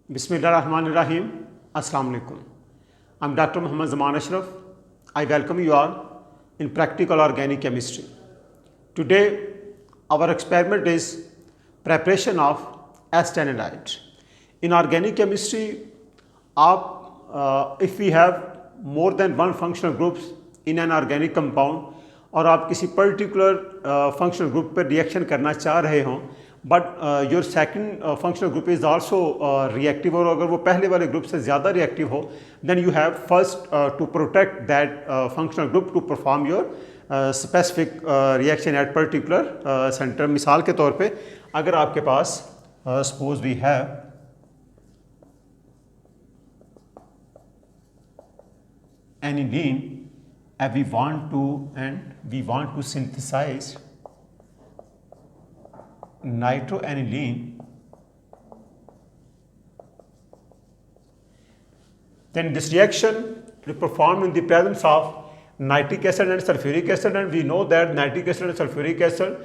Bismillahirrahmanirrahim. Assalamu alaikum. I'm Dr. Muhammad Zaman Ashraf. I welcome you all in practical organic chemistry. Today, our experiment is preparation of acetanilide. In organic chemistry, if we have more than one functional groups in an organic compound और आप किसी particular functional group पर reaction करना चाह रहे हों but your second functional group is also reactive और अगर वो पहले वाले ग्रुप से ज़्यादा रिएक्टिव हो then you have first to protect that functional group to perform your specific reaction at particular centre. मिसाल के तौर पे अगर आपके पास suppose we have aniline and we want to synthesize nitroaniline, then this reaction will perform in the presence of nitric acid and sulfuric acid, and we know that nitric acid and sulfuric acid,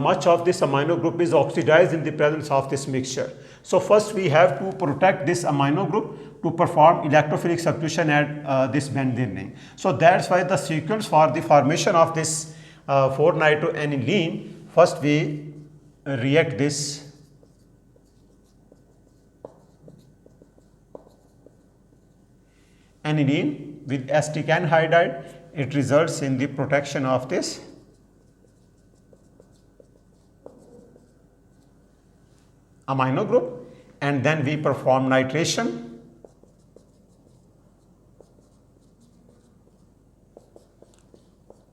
much of this amino group is oxidized in the presence of this mixture. So first we have to protect this amino group to perform electrophilic substitution at this benzene ring. So that's why the sequence for the formation of this 4-nitroaniline, first we react this aniline with acetic anhydride. It results in the protection of this amino group, and then we perform nitration.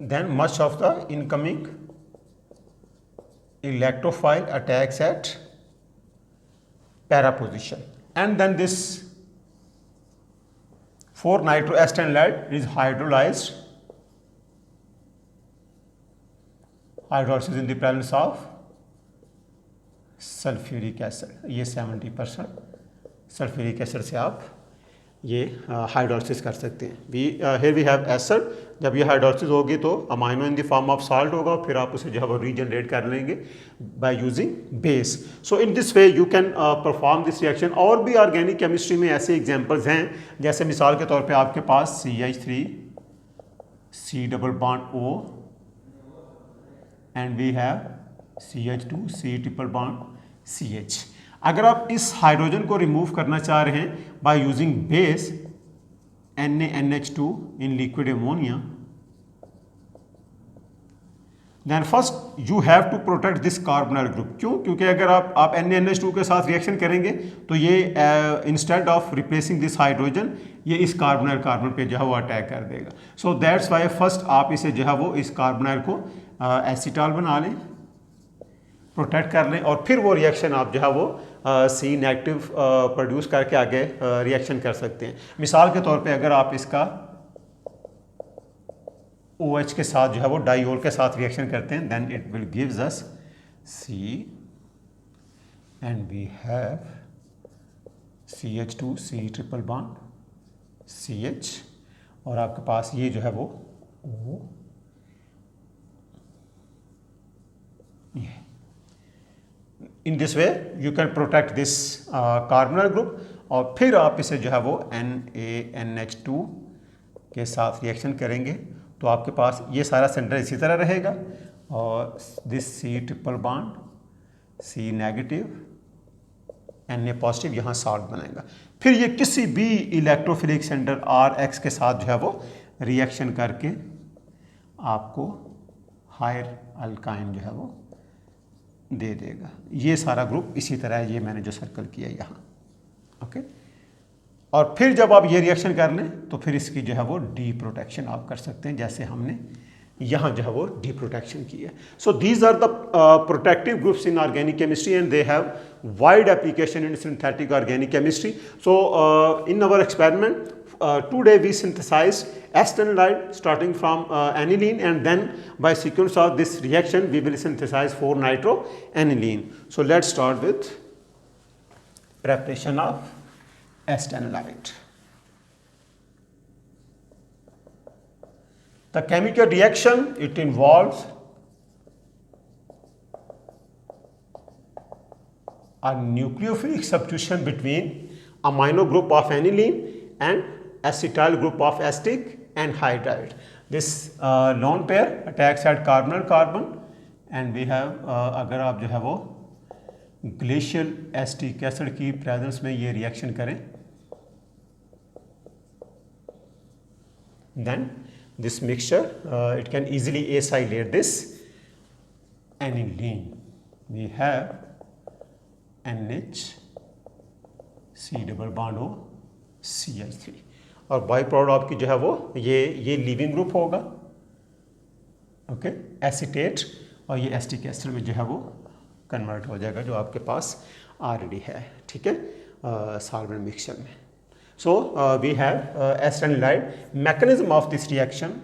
Then much of the incoming electrophile attacks at para position, and then this 4-nitroacetanilide is hydrolyzed. Hydrolysis in the presence of sulphuric acid, ये 70% sulphuric acid से आप ये hydrolysis कर सकते हैं। Here we have acid. जब ये hydrolysis होगी तो amino in the form of salt होगा, फिर आप उसे जो है वो रीजनरेट कर लेंगे bye using base. So in this way you can perform this reaction. और भी ऑर्गेनिक केमिस्ट्री में ऐसे एग्जांपल्स हैं, जैसे मिसाल के तौर पे आपके पास CH3 C double bond O and we have CH2 C triple bond CH। अगर आप इस हाइड्रोजन को रिमूव करना चाह रहे हैं by using base NaNH2 in liquid ammonia, then first you have to protect this carbonyl group. क्यों? क्योंकि अगर आप NaNH2 के साथ रिएक्शन करेंगे तो ये instead of replacing this hydrogen ये इस कार्बोनाइल कार्बन पे जो है वो अटैक कर देगा। सो दैट्स वाई फर्स्ट आप इसे जो है वो इस कार्बोनाइल को एसिटॉल बना लें, प्रोटेक्ट कर लें, और फिर वो रिएक्शन आप जो है वो C नेगेटिव प्रोड्यूस करके आगे रिएक्शन कर सकते हैं। मिसाल के तौर पे अगर आप इसका OH के साथ जो है वो डाइओल के साथ रिएक्शन करते हैं, then it will gives us C and we have CH2 C triple bond CH, और आपके पास ये जो है वो O, ये in this way you can protect this carbonyl group, और फिर आप इसे जो है वो NaNH2 के साथ रिएक्शन करेंगे तो आपके पास ये सारा सेंटर इसी तरह रहेगा, और this C triple bond C negative Na positive यहाँ साल्ट बनेगा। फिर ये किसी भी इलेक्ट्रोफिलिक सेंटर Rx के साथ जो है वो रिएक्शन करके आपको हायर अल्काइन जो है वो दे देगा। ये सारा ग्रुप इसी तरह, ये मैंने जो सर्कल किया यहाँ, ओके। और फिर जब आप ये रिएक्शन कर लें तो फिर इसकी जो है वो डी प्रोटेक्शन आप कर सकते हैं, जैसे हमने यहाँ जो है वो डी प्रोटेक्शन की है। So these are the protective groups in organic chemistry and they have wide application in synthetic organic chemistry. So in our experiment today we synthesized acetanilide starting from aniline, and then by sequence of this reaction we will synthesize 4-nitroaniline. So let's start with preparation of acetanilide. The chemical reaction, it involves a nucleophilic substitution between amino group of aniline and acetyl group of acetic anhydride. This lone pair attacks at carbonyl carbon and we have अगर आप जो है वो glacial acetic acid की presence में ये reaction करें, then this mixture it can easily acylate this aniline. We have NH C double bond O CH3 और बाई प्रोडक्ट आपकी जो है वो ये लीविंग ग्रुप होगा, ओके, एसीटेट, और ये एसिटिक एसिड में जो है वो कन्वर्ट हो जाएगा जो आपके पास ऑलरेडी है, ठीक है, सॉल्वेंट मिक्सचर में. So we have acetaldehyde. Mechanism of this reaction.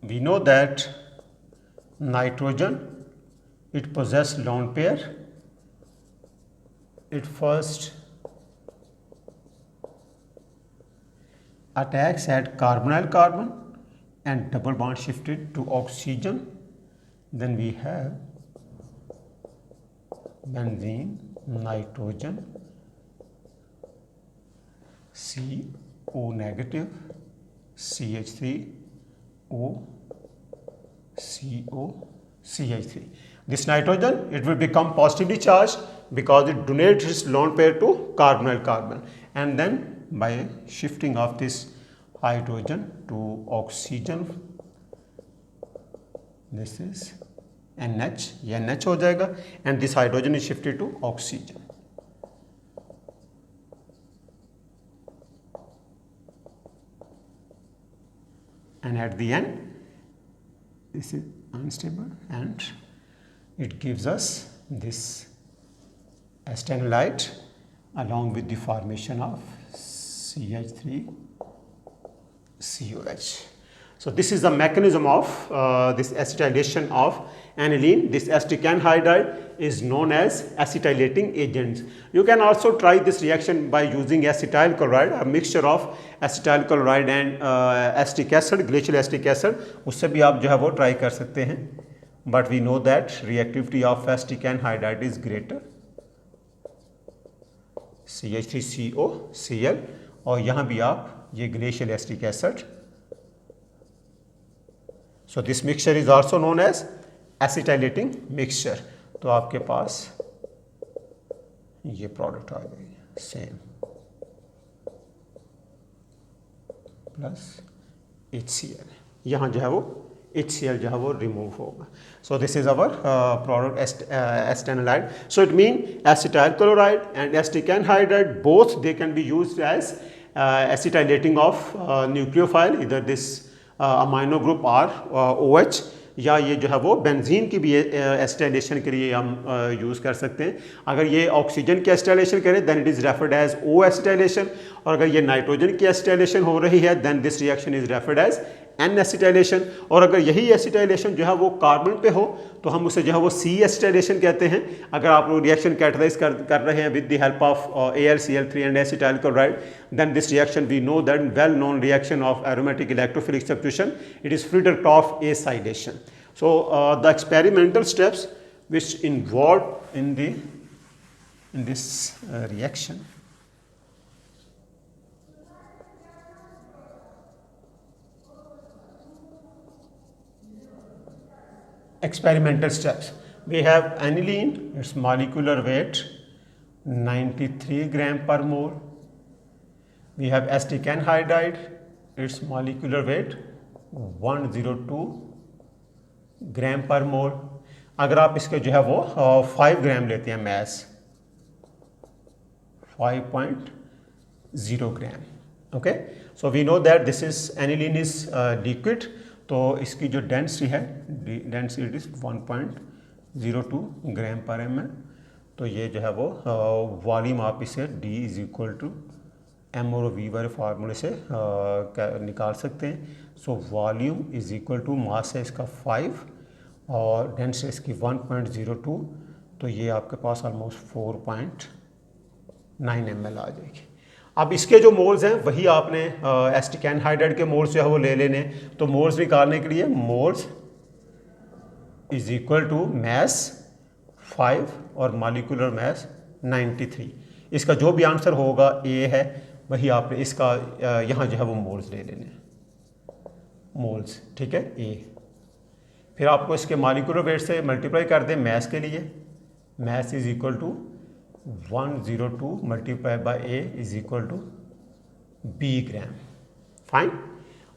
We know that nitrogen, it possesses lone pair. It first attacks at carbonyl carbon and double bond shifted to oxygen. Then we have benzene, nitrogen, CO negative, CH3O, CO, CH3. This nitrogen, it will become positively charged because it donates its lone pair to carbonyl carbon, and then by shifting of this hydrogen to oxygen, this is NH, ये NH हो जाएगा, and this hydrogen is shifted to oxygen. And at the end, this is unstable and it gives us this acetaldehyde along with the formation of CH3COH. So this is the mechanism of this acetylation of aniline. This acetic anhydride is known as acetylating agents. You can also try this reaction by using acetyl chloride, a mixture of acetyl chloride and acetic acid, glacial acetic acid. उससे भी आप जो है वो try कर सकते हैं. But we know that reactivity of acetic anhydride is greater. CH3CO, Cl, और यहाँ भी आप ये glacial acetic acid. So this mixture is also known as acetylating mixture. तो आपके पास ये प्रोडक्ट आ जाएगी सेम प्लस HCl. यहाँ जो है वो HCl जो है वो रिमूव होगा. So this is our product acetaldehyde. So it means acetyl chloride and acetic anhydride, both they can be used as acetylating of nucleophile, either this amino group or OH, या ये जो है वो benzene की भी acetylation के लिए हम यूज़ कर सकते हैं. अगर ये ऑक्सीजन की एसिटाइलेशन करें then it is referred as O acetylation, और अगर ये नाइट्रोजन की एसिटाइलेशन हो रही है then this reaction is referred as N acetylation. और अगर यही एसिटाइलेशन जो है वो कार्बन पे हो तो हम उसे जो है वो C एसिटाइलेशन कहते हैं. अगर आप लोग रिएक्शन कैटेगराइज कर रहे हैं with the help of AlCl3 and acetyl chloride, then this reaction we know that well known reaction of aromatic electrophilic substitution, it is Friedrich-Tropsch acylation. So the experimental steps which involved in this reaction. Experimental steps. We have aniline, its molecular weight 93 gram per mole. We have acetic anhydride, its molecular weight 102 ग्राम पर मोल. अगर आप इसके जो है वो 5 gram लेते हैं mass, 5.0 gram. Okay, so we know that this is aniline is liquid, तो इसकी जो डेंसिटी है डेंसिटी इज 1.02 ग्राम पर ml. तो ये जो है वो वॉल्यूम आप इसे D is equal to M और V वाले फार्मूले से निकाल सकते हैं. So volume is equal to mass है इसका 5 और डेंसिटी इसकी 1.02, तो ये आपके पास ऑलमोस्ट 4.9 ml आ जाएगी. अब इसके जो मोल्स हैं वही आपने एसिटिक एनहाइड्राइड के मोल्स जो है वो ले लेने. तो मोल्स निकालने के लिए moles is equal to mass 5 और मॉलिक्यूलर मास 93। इसका जो भी आंसर होगा ए है, वही आपने इसका यहाँ जो है वो मोल्स ले लेने, मोल्स, ठीक है ए। फिर आपको इसके मॉलिक्यूलर वेट से मल्टीप्लाई कर दें मैस के लिए, mass is equal to 102 multiply by A is equal to B gram, fine.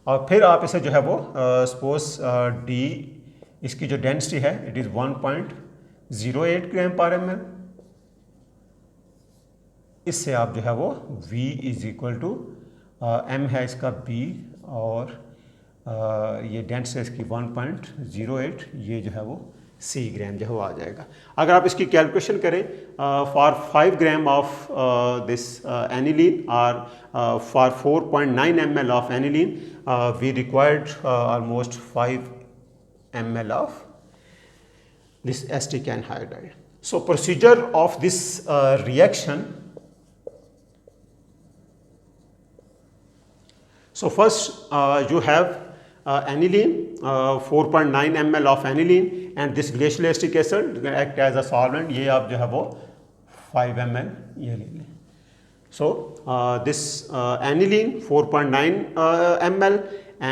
और फिर आप इसे जो है वो सपोज डी, इसकी जो डेंसिटी है इट इज़ 1.08 ग्राम पर एम एल। इससे आप जो है वो V is equal to M है इसका B और ये डेंसिटी इसकी 1.08, ये जो है वो C ग्राम जो है वो आ जाएगा। अगर आप इसकी कैलकुलेशन करें for 5 gram of this aniline और for 4.9 ml of aniline we required almost 5 ml of this acetic anhydride. So procedure of this reaction. So first you have aniline, 4.9 ml of aniline and this glacial acetic acid act as a solvent, ये आप जो है वो 5 ml ये ले लें। So this aniline 4.9 ml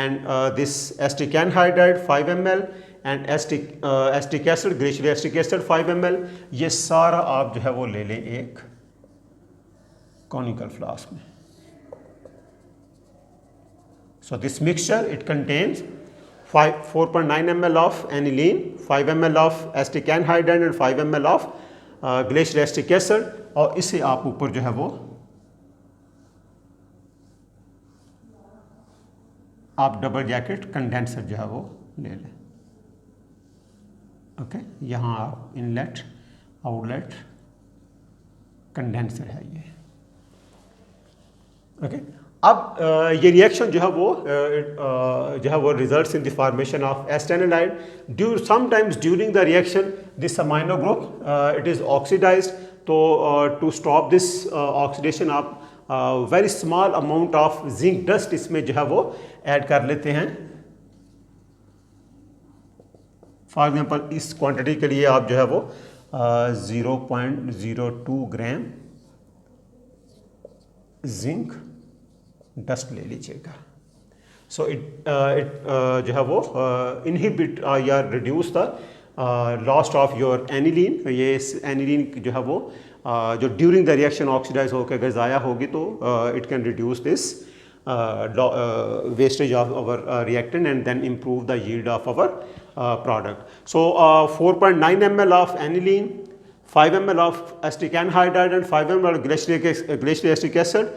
and this acetic anhydride 5 ml and acetic acid, glacial acetic acid 5 ml, ये सारा आप जो है वो ले लें एक conical flask में। So this mixture it contains 4.9 ml of aniline, 5 ml of acetic anhydride and 5 ml of glacial acetic acid, और इसे आप ऊपर जो है वो आप डबल जैकेट कंडेंसर जो है वो ले लें। ओके, यहाँ आप इनलेट आउटलेट कंडेंसर है ये। ओके, अब ये रिएक्शन जो है वो results in the formation of acetanilide. Sometimes during the reaction this amino group it is oxidised. तो टू स्टॉप दिस ऑक्सीडेशन आप very small amount of zinc dust इसमें जो है वो ऐड कर लेते हैं। फॉर एग्जांपल इस क्वांटिटी के लिए आप जो है वो 0.02 ग्राम जिंक डस्ट ले लीजिएगा। सो इट जो है वो इनहिबिट या reduce the loss of your aniline. ये एनिलीन जो है वो जो ड्यूरिंग द रिएक्शन ऑक्सीडाइज होकर अगर ज़ाया होगी तो it can reduce this wastage of our reactant and then improve the yield of our product. So 4.9 ml of aniline, 5 ml of acetic anhydride and 5 ml of glacial acetic acid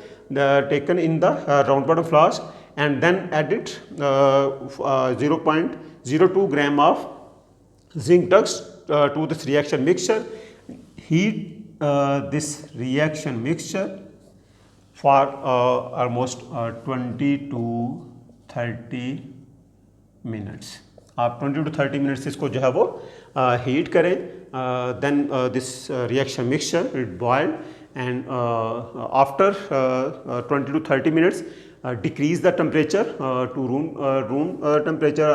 taken in the round bottom flask, and then added 0.02 gram of zinc dust to this reaction mixture. Heat this reaction mixture for almost 20 to 30 minutes. आप 20 to 30 minutes इसको जो है वो heat करें। then this reaction mixture it boiled and after 20 to 30 minutes decrease the temperature to room temperature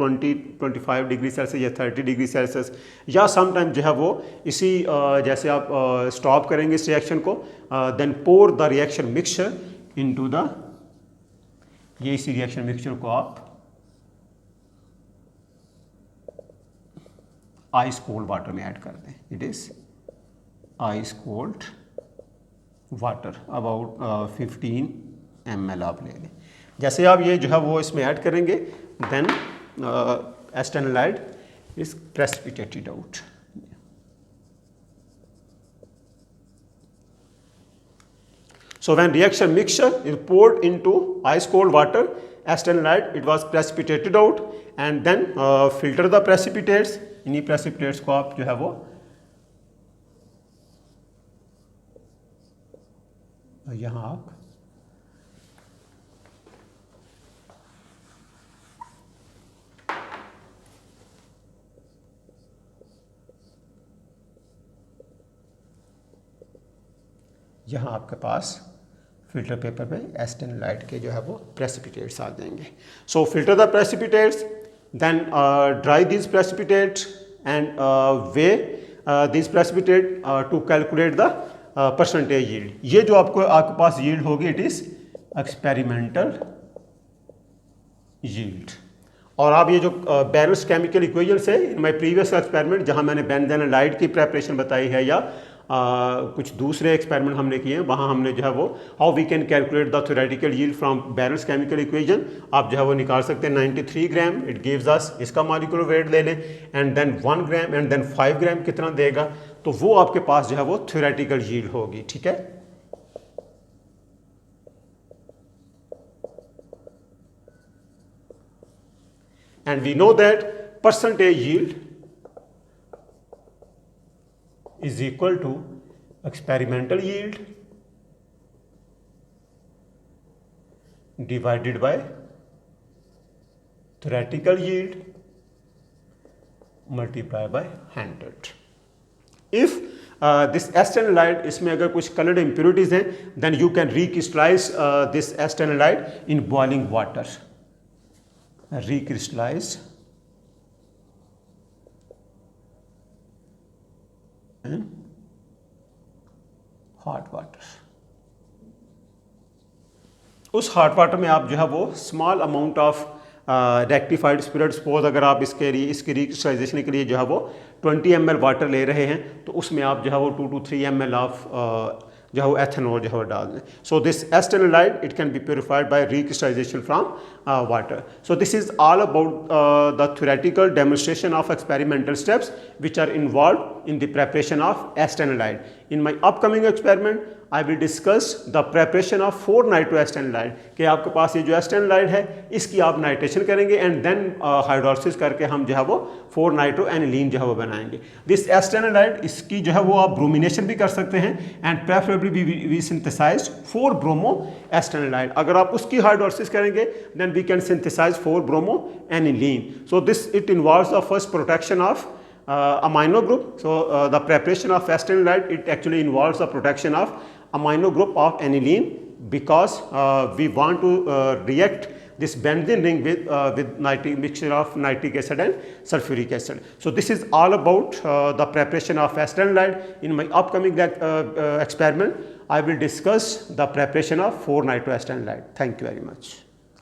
20-25 degree Celsius या 30 degree Celsius, या sometime जो है वो इसी जैसे आप स्टॉप करेंगे इस रिएक्शन को, then pour the reaction mixture into the, ये इसी रिएक्शन मिक्सचर को आप आइस कोल्ड वाटर में ऐड कर दें। It is ice cold water about 15 ml आप ले लें। जैसे आप ये जो है वो इसमें ऐड करेंगे then acetanilide is precipitated out. So when reaction mixture is poured into ice cold water, acetonide it was precipitated out and then filter the precipitates. इन्हीं precipitates को आप जो है वो यहाँ आप यहाँ आपके पास फिल्टर पेपर पे एस्टेनोलाइड के जो है वो प्रेसिपिटेट्स आ जाएंगे। So filter the precipitates, then dry this precipitates and weigh this precipitate to calculate the percentage yield. ये जो आपके पास यील्ड होगी इट इज एक्सपेरिमेंटल यील्ड। और आप ये जो बैरल्स केमिकल इक्वेशंस है इन माय प्रीवियस एक्सपेरिमेंट जहां मैंने बेंजेनालाइड की प्रेपरेशन बताई है या कुछ दूसरे एक्सपेरिमेंट हमने किए हैं वहाँ हमने जो है वो how we can calculate the theoretical yield from barrels chemical equation, आप जो है वो निकाल सकते हैं 93 ग्राम इट गिव्स अस, इसका मॉलिक्यूलर वेट ले लें and then 1 gram and then 5 gram कितना देगा, तो वो आपके पास जो है वो थ्योरेटिकल यील्ड होगी। ठीक है, and we know that percentage yield is equal to experimental yield divided by theoretical yield multiplied by 100. If this acetanilide, इसमें अगर कुछ colored impurities हैं then you can recrystallize this acetanilide in boiling water. Recrystallize in hot water. उस hot water में आप जो है वो small amount of rectified spirit, suppose अगर आप इसके रिक्रिस्टलाइजेशन के लिए जो है वो 20 ml वाटर ले रहे हैं तो उसमें आप जो है वो 2 to 3 ml ऑफ जो है वो एथेनॉल जो है वो डाल दें। So this acetanilide it can be purified by recrystallization from water. So this is all about the theoretical demonstration of experimental steps which are involve in the preparation of acetanilide. In my upcoming experiment I will discuss the preparation of 4-nitroacetanilide कि आपके पास ये जो acetanilide है इसकी आप nitration करेंगे and then hydrolysis करके हम जो है वो 4-nitroaniline जो है वो बनाएंगे। दिस acetanilide इसकी जो है वो आप ब्रोमिनेशन भी कर सकते हैं and preferably we synthesized 4-bromoacetanilide। अगर आप उसकी हाइड्रोलिसिस करेंगे then we can synthesize 4-bromoaniline. So this it involves the first protection of amino group. So the preparation of acetanilide it actually involves the protection of amino group of aniline because we want to react this benzene ring with mixture of nitric acid and sulfuric acid. So this is all about the preparation of acetanilide. In my upcoming experiment I will discuss the preparation of 4-nitroacetanilide. Thank you very much.